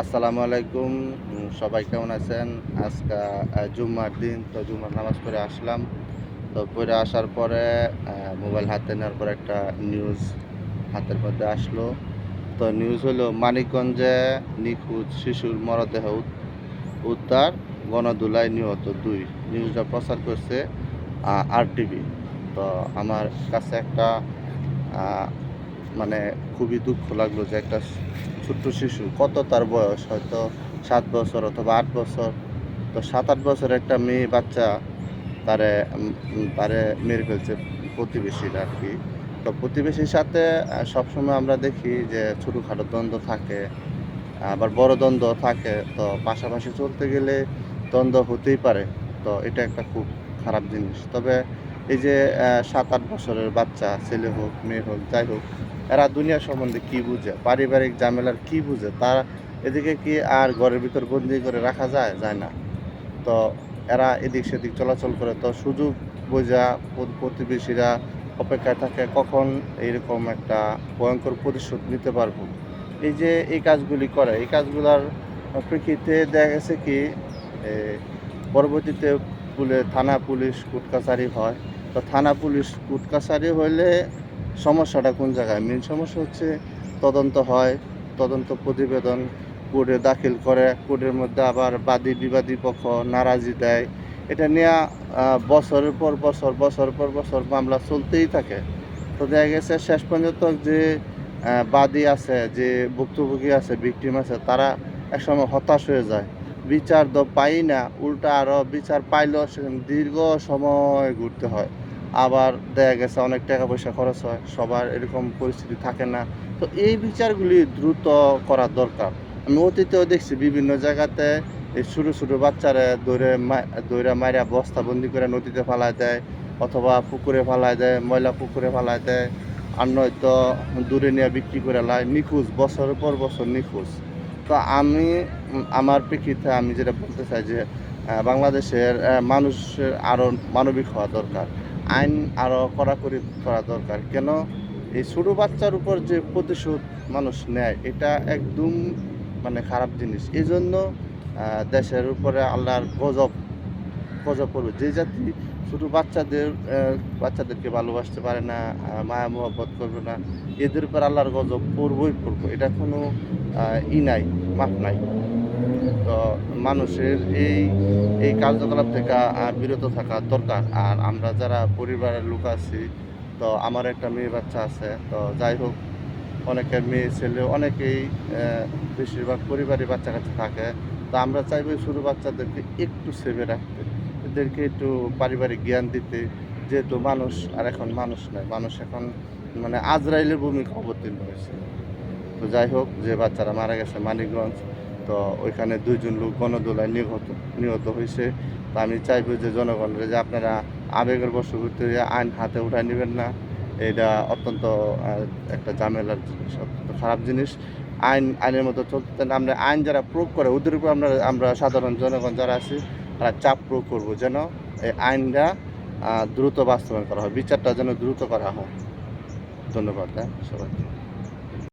আসসালামু আলাইকুম। সবাই কেমন আছেন? আজকে জুম্মার দিন, তো জুম্মার নামাজ পড়ে আসলাম। তো পড়ে আসার পরে মোবাইল হাতে নেওয়ার পর একটা নিউজ হাতের মধ্যে আসলো। তো নিউজ হলো মানিকগঞ্জে নিখোঁজ শিশুর মরদেহ উদ্ধার, গণধোলায় নিহত ২। নিউজটা প্রচার করছে আরটিভি। তো আমার কাছে একটা আ মানে খুবই দুঃখ লাগলো যে একটা ছোট্ট শিশু, কত তার বয়স হয়তো ৭ বছর অথবা ৮ বছর। তো ৭-৮ বছরের একটা মেয়ে বাচ্চা তারে তারে মেরে ফেলছে প্রতিবেশীরা আরকি। তো প্রতিবেশীর সাথে সবসময় আমরা দেখি যে ছোটখাটো দ্বন্দ্ব থাকে, আবার বড় দ্বন্দ্ব থাকে। তো পাশাপাশি চলতে গেলে দ্বন্দ্ব হতেই পারে। তো এটা একটা খুব খারাপ জিনিস। তবে এই যে ৭-৮ বছরের বাচ্চা, ছেলে হোক, মেয়ে হোক, যাই হোক, এরা দুনিয়া সম্বন্ধে কি বুঝে? পারিবারিক ঝামেলার কি বুঝে? তারা এদিকে কি আর ঘরের ভিতর বন্দি করে রাখা যায়? যায় না। তো এরা এদিক সেদিক চলাচল করে। তো সুযোগ বুইঝা প্রতিবেশীরা অপেক্ষায় থাকে কখন এইরকম একটা ভয়ংকর প্রতিশোধ নিতে পারবো। এই যে এই কাজগুলি করে, এই কাজগুলার প্রেক্ষিতে দেখা গেছে কি এ পরবর্তীতে থানা, পুলিশ, কোর্ট কাছারি হয়। তো থানা, পুলিশ, কোর্ট কাছারি হইলে সমস্যাটা কোন জায়গায়? মেইন সমস্যা হচ্ছে তদন্ত হয়, তদন্ত প্রতিবেদন কোর্টে দাখিল করে, কোর্টের মধ্যে আবার বাদী-বিবাদী পক্ষ নারাজি দেয়। এটা নিয়া বছরের পর বছর, বছরের পর বছর মামলা চলতেই থাকে। তো দেখা গেছে শেষ পর্যন্ত যে বাদী আছে, যে ভুক্তভোগী আছে, ভিকটিম আছে, তারা একসময় হতাশ হয়ে যায়। বিচার তো পাই না, উল্টা আরও বিচার পাইলেও সেখানে দীর্ঘ সময় ঘুরতে হয়। আবার দেখা গেছে অনেক টাকা পয়সা খরচ হয়। সবার এরকম পরিস্থিতি থাকে না। তো এই বিচারগুলি দ্রুত করা দরকার। আমি অতীতেও দেখছি বিভিন্ন জায়গাতে এই ছোট, ছোট বাচ্চারে ধইরা মাইরা বস্তাবন্দি করে নদীতে ফালায় দেয়, অথবা পুকুরে ফালায় দেয়, ময়লা পুকুরে ফালায় দেয়। আর নয়তো দূরে নিয়ে বিক্রি করে লায়। নিখোঁজ, বছরের পর বছর নিখোঁজ। তো আমি আমার প্রেক্ষিতে আমি যেটা বলতে চাই যে বাংলাদেশের মানুষের আরও মানবিক হওয়া দরকার। আইন আরও কড়াকড়ি করা দরকার। কেন? এই ছোট বাচ্চার উপর যে প্রতিশোধ মানুষ নেয়, এটা একদম খারাপ জিনিস। এজন্য দেশের উপরে আল্লাহর গজব পড়বে। যে জাতি ছোট বাচ্চাদেরকে ভালোবাসতে পারে না, মায়া মহব্বত করবে না, এদের উপর আল্লাহর গজব পড়বই পড়বে। এটা কোনো নাই, মাফ নাই। তো মানুষের এই কার্যকলাপ থেকে বিরত থাকা দরকার। আর আমরা যারা পরিবারের লোক আছি, তো আমার একটা মেয়ে বাচ্চা আছে। তো যাই হোক, অনেকের মেয়ে ছেলে অনেকেই বেশিরভাগ পরিবারে বাচ্চা-কাচ্চা থাকে। তো আমরা চাইবো এই ছোট বাচ্চাদেরকে একটু সেভে রাখতে। এদেরকে একটু পারিবারিক জ্ঞান দিতে। যেহেতু মানুষ আর এখন মানুষ নয়। মানুষ এখন আজরাইলের ভূমিকা অবতীর্ণ হয়েছে। তো যাই হোক, যে বাচ্চারা মারা গেছে মানিকগঞ্জ, তো ওইখানে ২ জন লোক গণধোলায় নিহত হইছে। তো আমি চাইবো যে জনগণরে যে আপনারা আবেগের বশবর্তী হইয়া আইন হাতে উঠায় নিবেন না। এইটা অত্যন্ত একটা ঝামেলার জিনিস, অত্যন্ত খারাপ জিনিস। আইনের মতো চলতে আমরা আইন যারা প্রয়োগ করে ওদের উপর আমরা সাধারণ জনগণ যারা আছি তারা চাপ প্রয়োগ করবো যেন এই আইনটা দ্রুত বাস্তবায়ন করা হয়। বিচারটা যেন দ্রুত করা হয়। ধন্যবাদ সবাইকে।